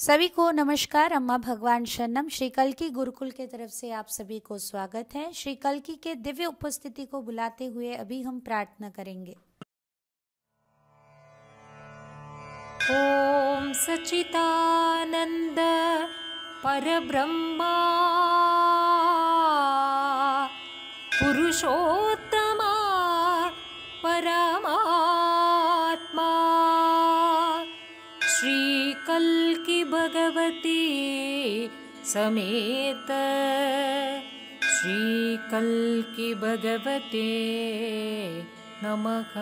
सभी को नमस्कार। अम्मा भगवान शरणम। श्री कल्की गुरुकुल के तरफ से आप सभी को स्वागत है। श्री कल्की के दिव्य उपस्थिति को बुलाते हुए अभी हम प्रार्थना करेंगे। ओम सच्चिदानंद परब्रह्मा पुरुषोत्तमा परमात्मा श्री कल्की भगवती समेत श्री कल्की भगवते नमः।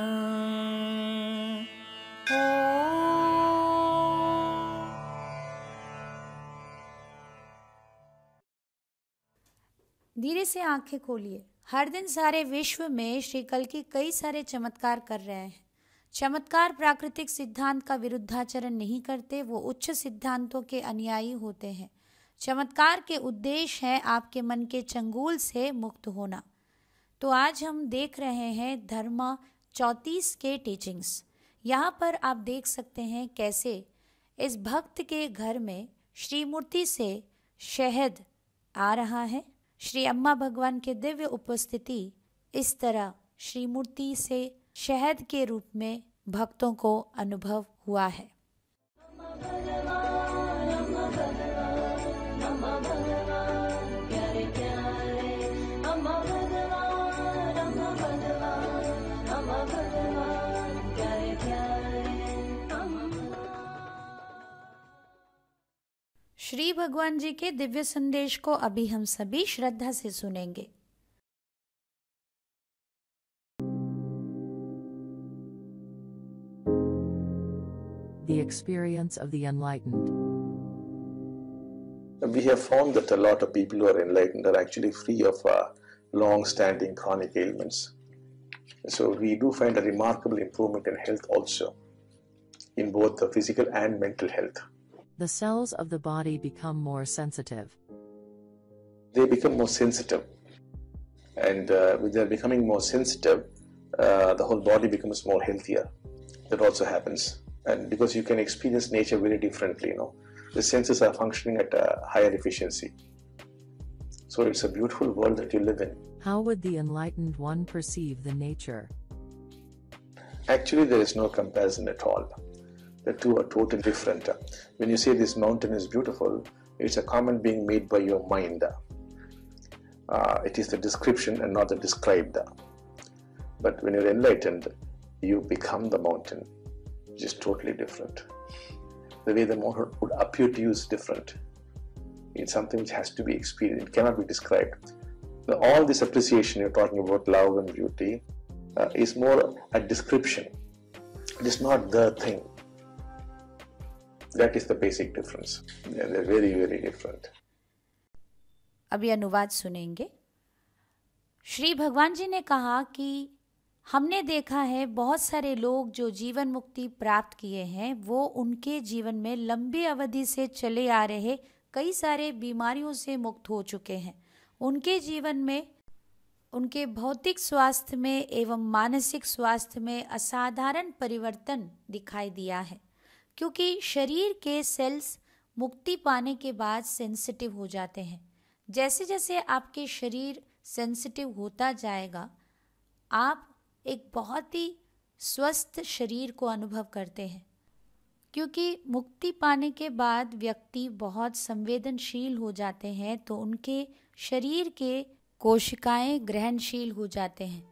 धीरे से आंखें खोलिए। हर दिन सारे विश्व में श्री कल्की कई सारे चमत्कार कर रहे हैं। चमत्कार प्राकृतिक सिद्धांत का विरुद्धाचरण नहीं करते, वो उच्च सिद्धांतों के अनुयायी होते हैं। चमत्कार के उद्देश्य है आपके मन के चंगुल से मुक्त होना। तो आज हम देख रहे हैं धर्म 34 के टीचिंग्स। यहाँ पर आप देख सकते हैं कैसे इस भक्त के घर में श्रीमूर्ति से शहद आ रहा है। श्री अम्मा भगवान के दिव्य उपस्थिति इस तरह श्रीमूर्ति से शहद के रूप में भक्तों को अनुभव हुआ है। श्री भगवान जी के दिव्य संदेश को अभी हम सभी श्रद्धा से सुनेंगे। The experience of the enlightened. We have found that a lot of people who are enlightened are actually free of long-standing chronic ailments. So we do find a remarkable improvement in health also, in both the physical and mental health. The cells of the body become more sensitive. They become more sensitive, and with their becoming more sensitive, the whole body becomes more healthier. That also happens. And because you can experience nature very differently, the senses are functioning at a higher efficiency. So it's a beautiful world that you live in. How would the enlightened one perceive the nature? Actually, there is no comparison at all. The two are totally different. When you say this mountain is beautiful, it's a comment being made by your mind. It is the description and not the described. But when you're enlightened, you become the mountain. Which is totally different. The way the mountain would appear to you is different. It's something which has to be experienced. It cannot be described. All this appreciation you're talking about, love and beauty, is more a description. It is not the thing. That is the basic difference. They're very, very different. अभी अनुवाद सुनेंगे। श्री भगवान जी ने कहा कि हमने देखा है बहुत सारे लोग जो जीवन मुक्ति प्राप्त किए हैं, वो उनके जीवन में लंबी अवधि से चले आ रहे कई सारे बीमारियों से मुक्त हो चुके हैं। उनके जीवन में उनके भौतिक स्वास्थ्य में एवं मानसिक स्वास्थ्य में असाधारण परिवर्तन दिखाई दिया है, क्योंकि शरीर के सेल्स मुक्ति पाने के बाद सेंसिटिव हो जाते हैं। जैसे जैसे आपके शरीर सेंसिटिव होता जाएगा, आप एक बहुत ही स्वस्थ शरीर को अनुभव करते हैं, क्योंकि मुक्ति पाने के बाद व्यक्ति बहुत संवेदनशील हो जाते हैं, तो उनके शरीर के कोशिकाएं ग्रहणशील हो जाते हैं,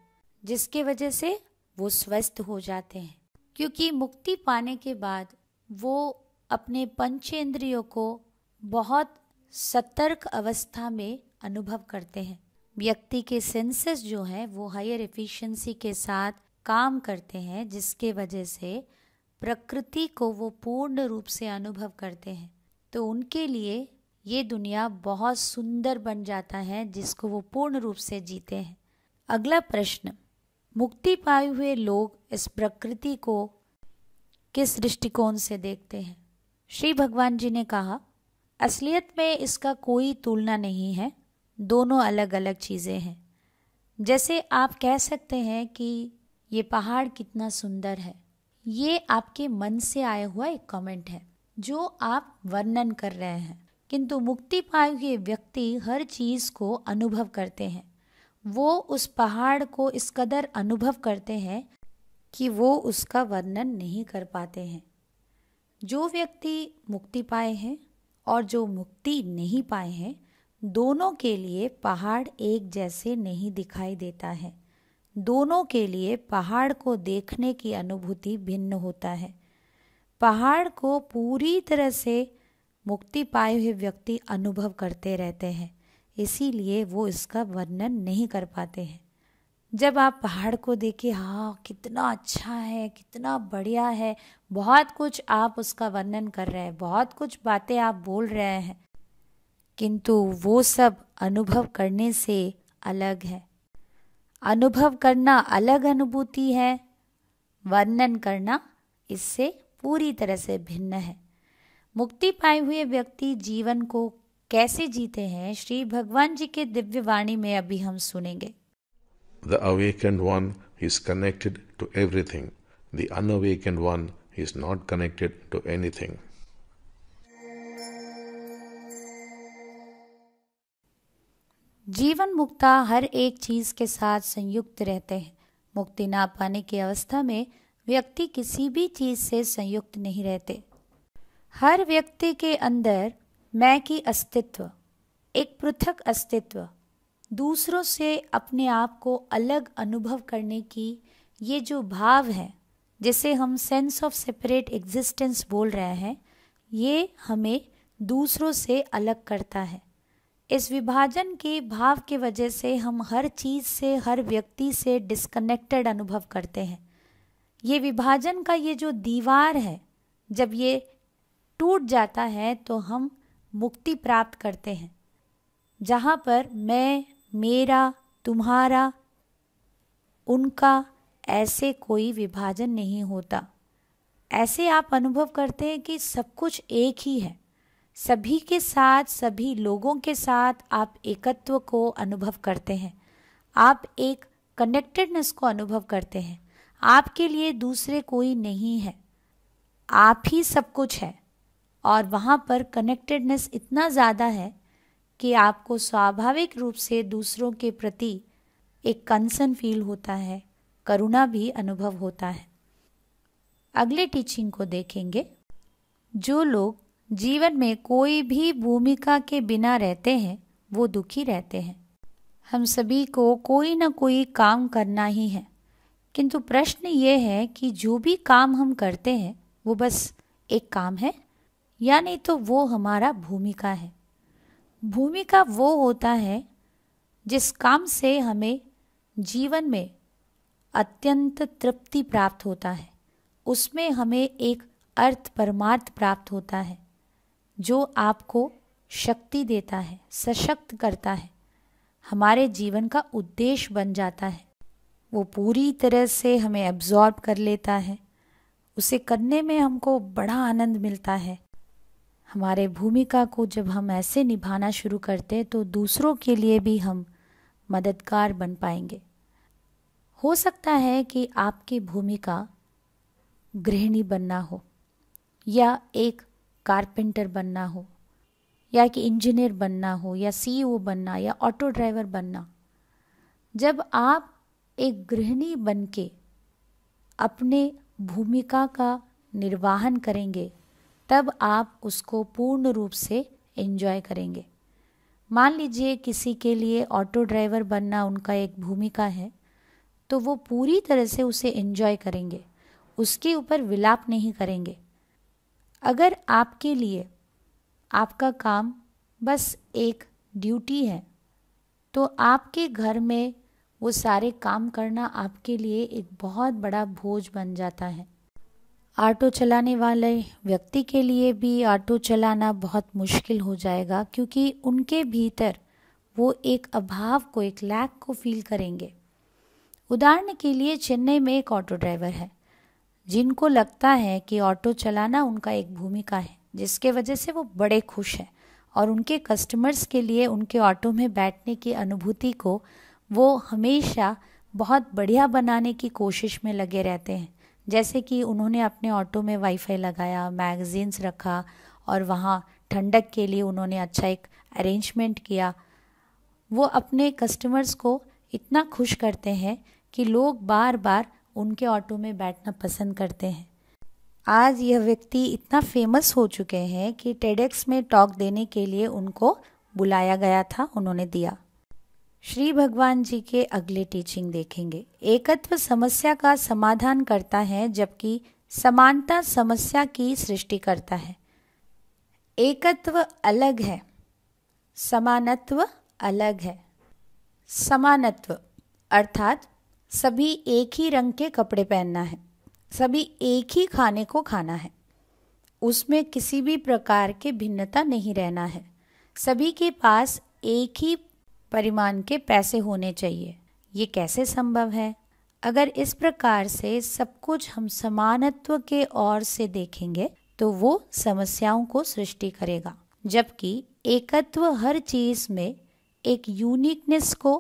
जिसके वजह से वो स्वस्थ हो जाते हैं। क्योंकि मुक्ति पाने के बाद वो अपने पंचेंद्रियों को बहुत सतर्क अवस्था में अनुभव करते हैं। व्यक्ति के सेंसेस जो हैं वो हायर एफिशिएंसी के साथ काम करते हैं, जिसके वजह से प्रकृति को वो पूर्ण रूप से अनुभव करते हैं। तो उनके लिए ये दुनिया बहुत सुंदर बन जाता है, जिसको वो पूर्ण रूप से जीते हैं। अगला प्रश्न, मुक्ति पाए हुए लोग इस प्रकृति को किस दृष्टिकोण से देखते हैं? श्री भगवान जी ने कहा, असलियत में इसका कोई तुलना नहीं है, दोनों अलग अलग चीज़ें हैं। जैसे आप कह सकते हैं कि ये पहाड़ कितना सुंदर है, ये आपके मन से आया हुआ एक कमेंट है। जो आप वर्णन कर रहे हैं। किंतु मुक्ति पाए हुए व्यक्ति हर चीज को अनुभव करते हैं। वो उस पहाड़ को इस कदर अनुभव करते हैं कि वो उसका वर्णन नहीं कर पाते हैं। जो व्यक्ति मुक्ति पाए हैं और जो मुक्ति नहीं पाए हैं, दोनों के लिए पहाड़ एक जैसे नहीं दिखाई देता है। दोनों के लिए पहाड़ को देखने की अनुभूति भिन्न होता है। पहाड़ को पूरी तरह से मुक्ति पाए हुए व्यक्ति अनुभव करते रहते हैं, इसीलिए वो इसका वर्णन नहीं कर पाते हैं। जब आप पहाड़ को देखें, हाँ कितना अच्छा है, कितना बढ़िया है, बहुत कुछ आप उसका वर्णन कर रहे हैं, बहुत कुछ बातें आप बोल रहे हैं, किंतु वो सब अनुभव करने से अलग है। अनुभव करना अलग अनुभूति है, वर्णन करना इससे पूरी तरह से भिन्न है। मुक्ति पाए हुए व्यक्ति जीवन को कैसे जीते हैं, श्री भगवान जी के दिव्य वाणी में अभी हम सुनेंगे। The awakened one is connected to everything. The unawakened one is not connected to anything. जीवन मुक्ता हर एक चीज के साथ संयुक्त रहते हैं। मुक्ति ना पाने की अवस्था में व्यक्ति किसी भी चीज से संयुक्त नहीं रहते। हर व्यक्ति के अंदर मैं की अस्तित्व, एक पृथक अस्तित्व, दूसरों से अपने आप को अलग अनुभव करने की ये जो भाव है, जिसे हम सेंस ऑफ सेपरेट एग्जिस्टेंस बोल रहे हैं, ये हमें दूसरों से अलग करता है। इस विभाजन के भाव के वजह से हम हर चीज़ से, हर व्यक्ति से डिस्कनेक्टेड अनुभव करते हैं। ये विभाजन का ये जो दीवार है, जब ये टूट जाता है तो हम मुक्ति प्राप्त करते हैं, जहाँ पर मैं, मेरा, तुम्हारा, उनका ऐसे कोई विभाजन नहीं होता। ऐसे आप अनुभव करते हैं कि सब कुछ एक ही है। सभी के साथ, सभी लोगों के साथ आप एकत्व को अनुभव करते हैं। आप एक कनेक्टेडनेस को अनुभव करते हैं। आपके लिए दूसरे कोई नहीं है, आप ही सब कुछ है। और वहाँ पर कनेक्टेडनेस इतना ज़्यादा है कि आपको स्वाभाविक रूप से दूसरों के प्रति एक कंसर्न फील होता है, करुणा भी अनुभव होता है। अगले टीचिंग को देखेंगे। जो लोग जीवन में कोई भी भूमिका के बिना रहते हैं, वो दुखी रहते हैं। हम सभी को कोई ना कोई काम करना ही है, किंतु प्रश्न ये है कि जो भी काम हम करते हैं वो बस एक काम है या नहीं तो वो हमारा भूमिका है। भूमिका वो होता है जिस काम से हमें जीवन में अत्यंत तृप्ति प्राप्त होता है, उसमें हमें एक अर्थ परमार्थ प्राप्त होता है, जो आपको शक्ति देता है, सशक्त करता है, हमारे जीवन का उद्देश्य बन जाता है। वो पूरी तरह से हमें एब्जॉर्ब कर लेता है, उसे करने में हमको बड़ा आनंद मिलता है। हमारे भूमिका को जब हम ऐसे निभाना शुरू करते हैं तो दूसरों के लिए भी हम मददगार बन पाएंगे। हो सकता है कि आपकी भूमिका गृहिणी बनना हो, या एक कारपेंटर बनना हो, या कि इंजीनियर बनना हो, या सीईओ बनना, या ऑटो ड्राइवर बनना। जब आप एक गृहिणी बनके अपने भूमिका का निर्वाहन करेंगे, तब आप उसको पूर्ण रूप से एंजॉय करेंगे। मान लीजिए किसी के लिए ऑटो ड्राइवर बनना उनका एक भूमिका है, तो वो पूरी तरह से उसे एंजॉय करेंगे, उसके ऊपर विलाप नहीं करेंगे। अगर आपके लिए आपका काम बस एक ड्यूटी है, तो आपके घर में वो सारे काम करना आपके लिए एक बहुत बड़ा बोझ बन जाता है। ऑटो चलाने वाले व्यक्ति के लिए भी ऑटो चलाना बहुत मुश्किल हो जाएगा, क्योंकि उनके भीतर वो एक अभाव को, एक लैक को फील करेंगे। उदाहरण के लिए चेन्नई में एक ऑटो ड्राइवर है जिनको लगता है कि ऑटो चलाना उनका एक भूमिका है, जिसके वजह से वो बड़े खुश हैं और उनके कस्टमर्स के लिए उनके ऑटो में बैठने की अनुभूति को वो हमेशा बहुत बढ़िया बनाने की कोशिश में लगे रहते हैं, जैसे कि उन्होंने अपने ऑटो में वाईफाई लगाया, मैगजीन्स रखा और वहाँ ठंडक के लिए उन्होंने अच्छा एक अरेंजमेंट किया। वो अपने कस्टमर्स को इतना खुश करते हैं कि लोग बार बार उनके ऑटो में बैठना पसंद करते हैं। आज यह व्यक्ति इतना फेमस हो चुके हैं कि टेडेक्स में टॉक देने के लिए उनको बुलाया गया था, उन्होंने दिया। श्री भगवान जी के अगले टीचिंग देखेंगे। एकत्व समस्या का समाधान करता है, जबकि समानता समस्या की सृष्टि करता है। एकत्व अलग है, समानत्व अलग है। समानत्व अर्थात सभी एक ही रंग के कपड़े पहनना है, सभी एक ही खाने को खाना है, उसमें किसी भी प्रकार के भिन्नता नहीं रहना है, सभी के पास एक ही परिमाण के पैसे होने चाहिए। ये कैसे संभव है? अगर इस प्रकार से सब कुछ हम समानत्व के ओर से देखेंगे तो वो समस्याओं को सृष्टि करेगा, जबकि एकत्व हर चीज में एक यूनिकनेस को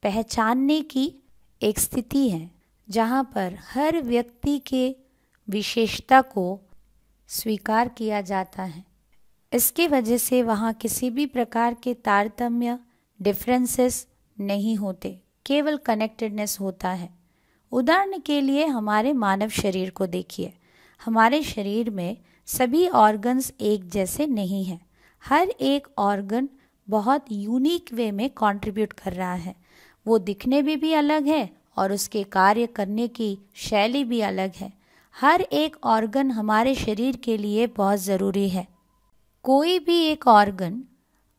पहचानने की एक स्थिति है, जहाँ पर हर व्यक्ति के विशेषता को स्वीकार किया जाता है। इसके वजह से वहाँ किसी भी प्रकार के तारतम्य, डिफरेंसेस नहीं होते, केवल कनेक्टेडनेस होता है। उदाहरण के लिए हमारे मानव शरीर को देखिए। हमारे शरीर में सभी ऑर्गन्स एक जैसे नहीं हैं। हर एक ऑर्गन बहुत यूनिक वे में कंट्रीब्यूट कर रहा है। वो दिखने में भी अलग है और उसके कार्य करने की शैली भी अलग है। हर एक ऑर्गन हमारे शरीर के लिए बहुत ज़रूरी है। कोई भी एक ऑर्गन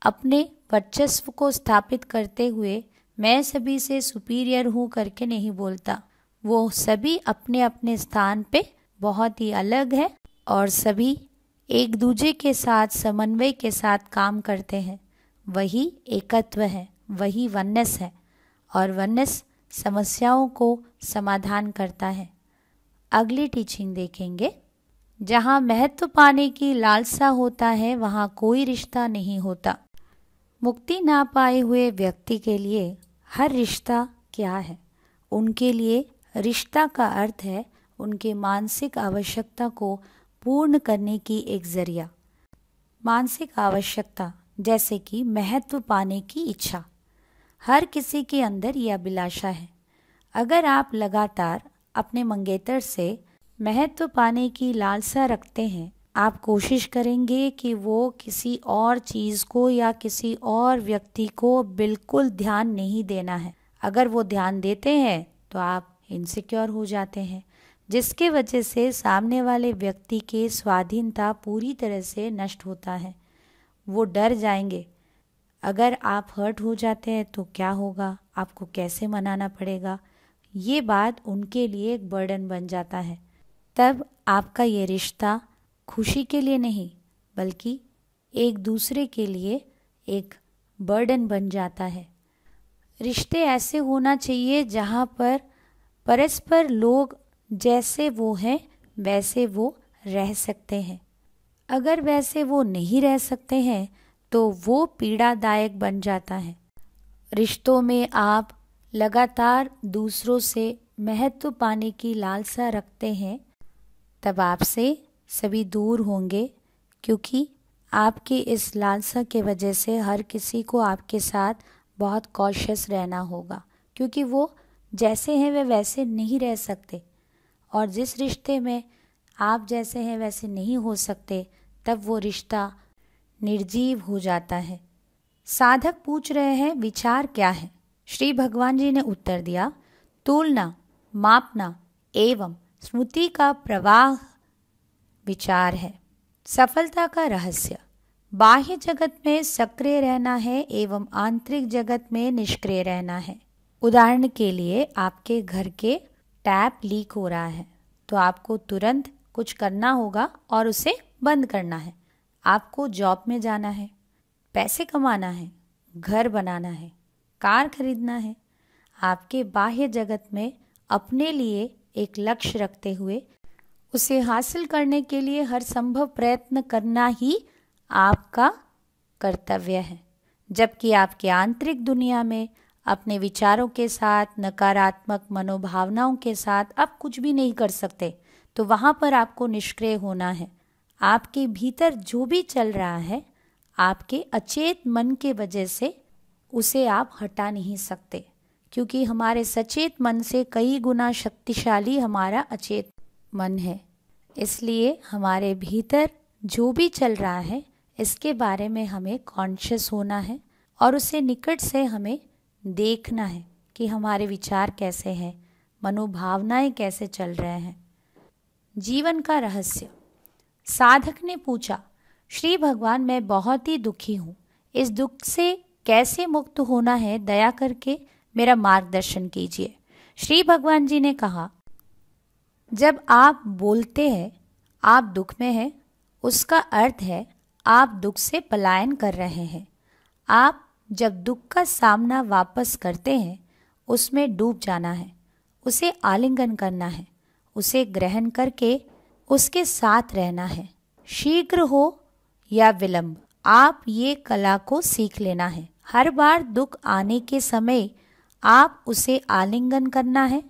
अपने वर्चस्व को स्थापित करते हुए मैं सभी से सुपीरियर हूँ करके नहीं बोलता। वो सभी अपने अपने स्थान पे बहुत ही अलग है और सभी एक दूसरे के साथ समन्वय के साथ काम करते हैं। वही एकत्व है, वही वननेस है, और वननेस समस्याओं को समाधान करता है। अगली टीचिंग देखेंगे। जहाँ महत्व पाने की लालसा होता है, वहाँ कोई रिश्ता नहीं होता। मुक्ति ना पाए हुए व्यक्ति के लिए हर रिश्ता क्या है? उनके लिए रिश्ता का अर्थ है उनके मानसिक आवश्यकता को पूर्ण करने की एक जरिया। मानसिक आवश्यकता जैसे कि महत्व पाने की इच्छा, हर किसी के अंदर यह अभिलाषा है। अगर आप लगातार अपने मंगेतर से महत्व पाने की लालसा रखते हैं, आप कोशिश करेंगे कि वो किसी और चीज़ को या किसी और व्यक्ति को बिल्कुल ध्यान नहीं देना है। अगर वो ध्यान देते हैं तो आप इनसिक्योर हो जाते हैं, जिसके वजह से सामने वाले व्यक्ति की स्वाधीनता पूरी तरह से नष्ट होता है। वो डर जाएंगे। अगर आप हर्ट हो जाते हैं तो क्या होगा, आपको कैसे मनाना पड़ेगा, ये बात उनके लिए एक बर्डन बन जाता है। तब आपका ये रिश्ता खुशी के लिए नहीं बल्कि एक दूसरे के लिए एक बर्डन बन जाता है। रिश्ते ऐसे होना चाहिए जहाँ पर परस्पर लोग जैसे वो हैं वैसे वो रह सकते हैं। अगर वैसे वो नहीं रह सकते हैं तो वो पीड़ादायक बन जाता है। रिश्तों में आप लगातार दूसरों से महत्व पाने की लालसा रखते हैं, तब आपसे सभी दूर होंगे, क्योंकि आपकी इस लालसा के वजह से हर किसी को आपके साथ बहुत कॉशियस रहना होगा, क्योंकि वो जैसे हैं वे वैसे नहीं रह सकते। और जिस रिश्ते में आप जैसे हैं वैसे नहीं हो सकते, तब वो रिश्ता निर्जीव हो जाता है। साधक पूछ रहे हैं विचार क्या है? श्री भगवान जी ने उत्तर दिया, तुलना, मापना एवं स्मृति का प्रवाह विचार है। सफलता का रहस्य बाह्य जगत में सक्रिय रहना है एवं आंतरिक जगत में निष्क्रिय रहना है। उदाहरण के लिए आपके घर के टैप लीक हो रहा है तो आपको तुरंत कुछ करना होगा और उसे बंद करना है। आपको जॉब में जाना है, पैसे कमाना है, घर बनाना है, कार खरीदना है। आपके बाह्य जगत में अपने लिए एक लक्ष्य रखते हुए उसे हासिल करने के लिए हर संभव प्रयत्न करना ही आपका कर्तव्य है। जबकि आपके आंतरिक दुनिया में अपने विचारों के साथ, नकारात्मक मनोभावनाओं के साथ आप कुछ भी नहीं कर सकते। तो वहाँ पर आपको निष्क्रिय होना है। आपके भीतर जो भी चल रहा है, आपके अचेत मन के वजह से उसे आप हटा नहीं सकते, क्योंकि हमारे सचेत मन से कई गुना शक्तिशाली हमारा अचेत मन है। इसलिए हमारे भीतर जो भी चल रहा है, इसके बारे में हमें कॉन्शियस होना है और उसे निकट से हमें देखना है कि हमारे विचार कैसे हैं, मनोभावनाएं कैसे चल रहे हैं। जीवन का रहस्य। साधक ने पूछा, श्री भगवान मैं बहुत ही दुखी हूँ, इस दुख से कैसे मुक्त होना है, दया करके मेरा मार्गदर्शन कीजिए। श्री भगवान जी ने कहा, जब आप बोलते हैं आप दुख में हैं, उसका अर्थ है आप दुख से पलायन कर रहे हैं। आप जब दुख का सामना वापस करते हैं, उसमें डूब जाना है, उसे आलिंगन करना है, उसे ग्रहण करके उसके साथ रहना है। शीघ्र हो या विलंब, आप ये कला को सीख लेना है। हर बार दुख आने के समय आप उसे आलिंगन करना है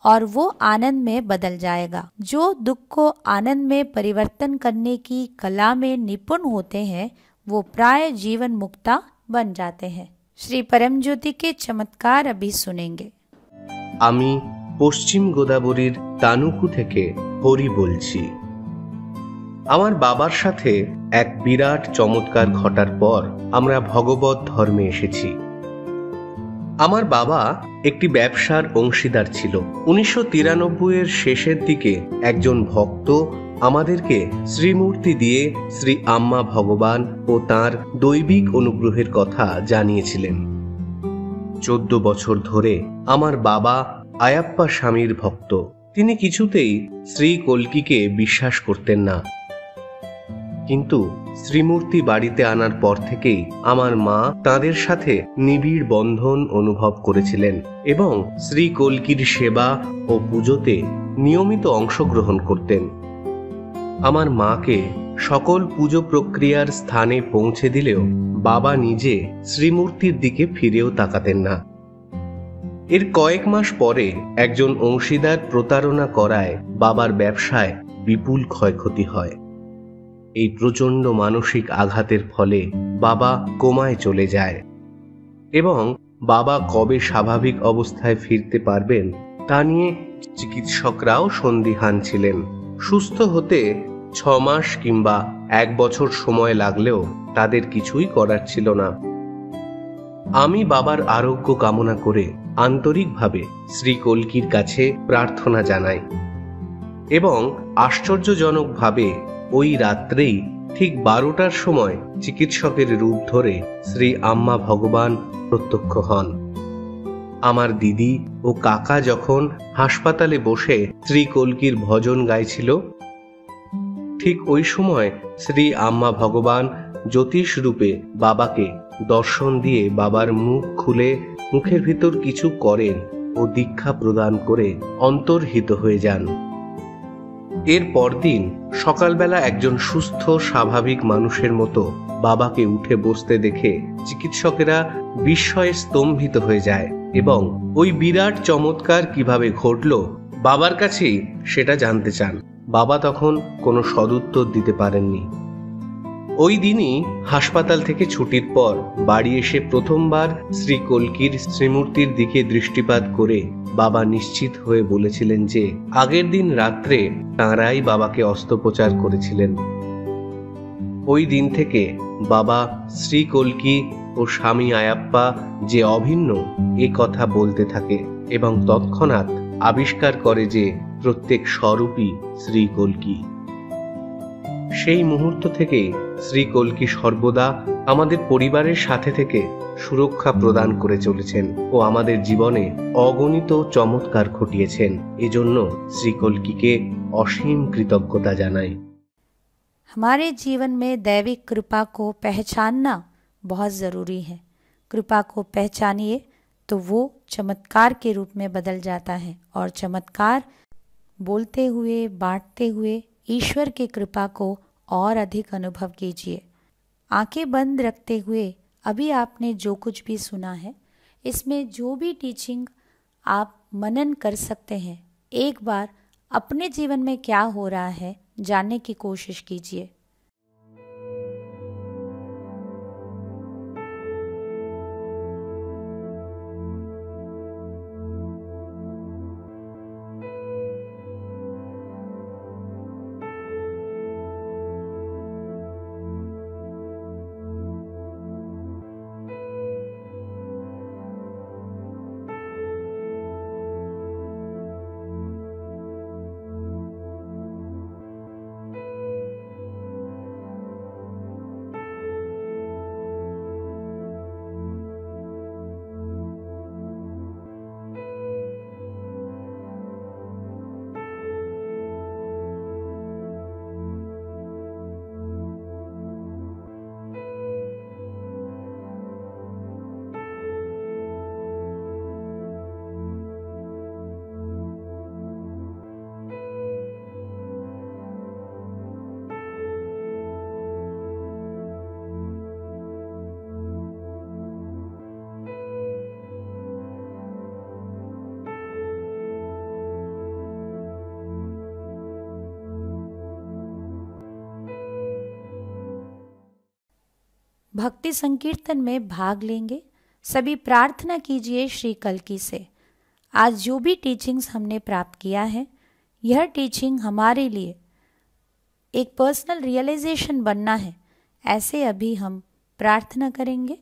और वो आनंद में बदल जाएगा। जो दुख को आनंद में परिवर्तन करने की कला में निपुण होते हैं, वो प्राय जीवन मुक्ता बन जाते हैं। श्री परम ज्योति के चमत्कार अभी सुनेंगे। আমি পশ্চিম গোদাবরীর তানুকু থেকে হরি বলছি। আমার বাবার সাথে এক বিরাট চমৎকার ঘটার পর আমরা ভগবত ধর্মে এসেছি। আমার বাবা একটি ব্যবসার অংশীদার ছিল। 1993 এর শেষের দিকে একজন ভক্ত আমাদেরকে শ্রীমূর্তি দিয়ে শ্রী আম্মা ভগবান ও তাঁর দৈবিক অনুগ্রহের কথা জানিয়েছিলেন। 14 বছর ধরে আমার বাবা আয়াপ্পা স্বামীর ভক্ত। তিনি কিছুতেই শ্রী কল্কিকে বিশ্বাস করতেন না, কিন্তু শ্রীমূর্তি বাড়িতে আনার পর থেকেই আমার মা তাঁদের সাথে নিবিড় বন্ধন অনুভব করেছিলেন এবং শ্রী কল্কির সেবা ও পুজোতে নিয়মিত অংশগ্রহণ করতেন। আমার মাকে সকল পুজো প্রক্রিয়ার স্থানে পৌঁছে দিলেও বাবা নিজে শ্রীমূর্তির দিকে ফিরেও তাকাতেন না। এর কয়েক মাস পরে একজন অংশীদার প্রতারণা করায় বাবার ব্যবসায় বিপুল ক্ষয়ক্ষতি হয়। এই প্রচণ্ড মানসিক আঘাতের ফলে বাবা কোমায় চলে যায় এবং বাবা কবে স্বাভাবিক অবস্থায় ফিরতে পারবেন তা নিয়ে চিকিৎসকরাও সন্দিহান ছিলেন। সুস্থ হতে 6 মাস কিংবা 1 বছর সময় লাগলেও তাদের কিছুই করার ছিল না। আমি বাবার আরোগ্য কামনা করে আন্তরিকভাবে শ্রী কল্কির কাছে প্রার্থনা জানাই এবং আশ্চর্যজনকভাবে ওই রাত্রেই ঠিক 12টার সময় চিকিৎসকের রূপ ধরে শ্রী আম্মা ভগবান প্রত্যক্ষ হন। আমার দিদি ও কাকা যখন হাসপাতালে বসে শ্রী কল্কির ভজন গাইছিল, ঠিক ওই সময় শ্রী আম্মা ভগবান জ্যোতিষ রূপে বাবাকে দর্শন দিয়ে বাবার মুখ খুলে মুখের ভিতর কিছু করেন ও দীক্ষা প্রদান করে অন্তর্হিত হয়ে যান। এর পরদিন সকালবেলা একজন সুস্থ স্বাভাবিক মানুষের মতো বাবাকে উঠে বসতে দেখে চিকিৎসকেরা বিস্ময়ে স্তম্ভিত হয়ে যায় এবং ওই বিরাট চমৎকার কিভাবে ঘটল বাবার কাছেই সেটা জানতে চান। বাবা তখন কোনো সদুত্তর দিতে পারেননি। ওই দিনই হাসপাতাল থেকে ছুটির পর বাড়ি এসে প্রথমবার শ্রী কল্কির শ্রীমূর্তির দিকে দৃষ্টিপাত করে বাবা নিশ্চিত হয়ে বলেছিলেন যে আগের দিন রাত্রে তাঁরাই বাবাকে অস্ত্রোপচার করেছিলেন। ওই দিন থেকে বাবা শ্রী কল্কি ও স্বামী আয়াপ্পা যে অভিন্ন এ কথা বলতে থাকে এবং তৎক্ষণাৎ আবিষ্কার করে যে প্রত্যেক স্বরূপই শ্রী কল্কি। সেই মুহূর্ত থেকে শ্রী কল্কি সর্বদা আমাদের পরিবারের সাথে থেকে সুরক্ষা প্রদান করে চলেছেন ও আমাদের জীবনে অগণিত চমৎকার ঘটিয়েছেন। এজন্য শ্রী কল্কিকে অসীম কৃতজ্ঞতা জানাই। हमारे जीवन में दैविक कृपा को पहचानना बहुत ज़रूरी है। कृपा को पहचानिए तो वो चमत्कार के रूप में बदल जाता है और चमत्कार बोलते हुए बांटते हुए ईश्वर की कृपा को और अधिक अनुभव कीजिए। आंखें बंद रखते हुए अभी आपने जो कुछ भी सुना है, इसमें जो भी टीचिंग आप मनन कर सकते हैं, एक बार अपने जीवन में क्या हो रहा है जानने की कोशिश कीजिए। भक्ति संकीर्तन में भाग लेंगे सभी प्रार्थना कीजिए श्री कल्की से। आज जो भी टीचिंग्स हमने प्राप्त किया है, यह टीचिंग हमारे लिए एक पर्सनल रियलाइजेशन बनना है, ऐसे अभी हम प्रार्थना करेंगे।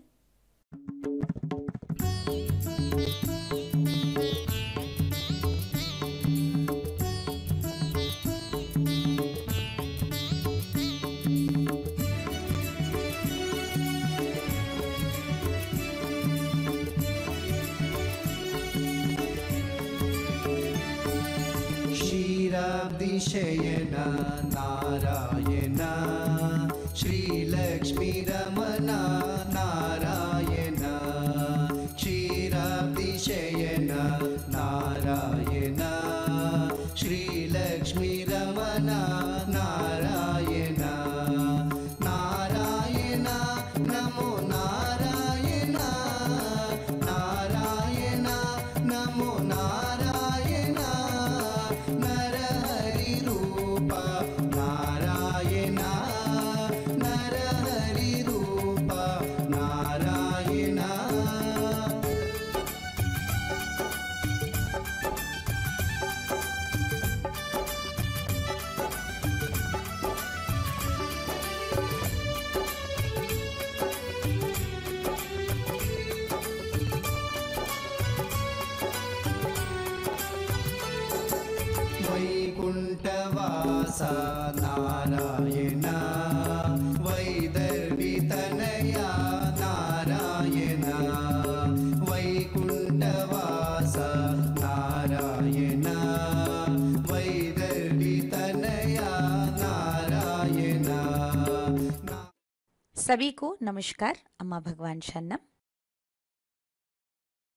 क्षीराब्धिशयन नारायण श्रीलक्ष्मीरमण नारायण क्षीराब्धिशयन नारायण श्रीलक्ष्मीरमण नारायण नारायण नमो नारायण नारायण नमो नारायण नरहरि रूप नारायण नरहरि रूप नारायण। वैकुण्ठवास नारायण वैदर्भितनया नारायण वैकुण्ठवास नारायण वैदर्भितनया नारायण। सभी को नमस्कार। अम्मा भगवान शरणम।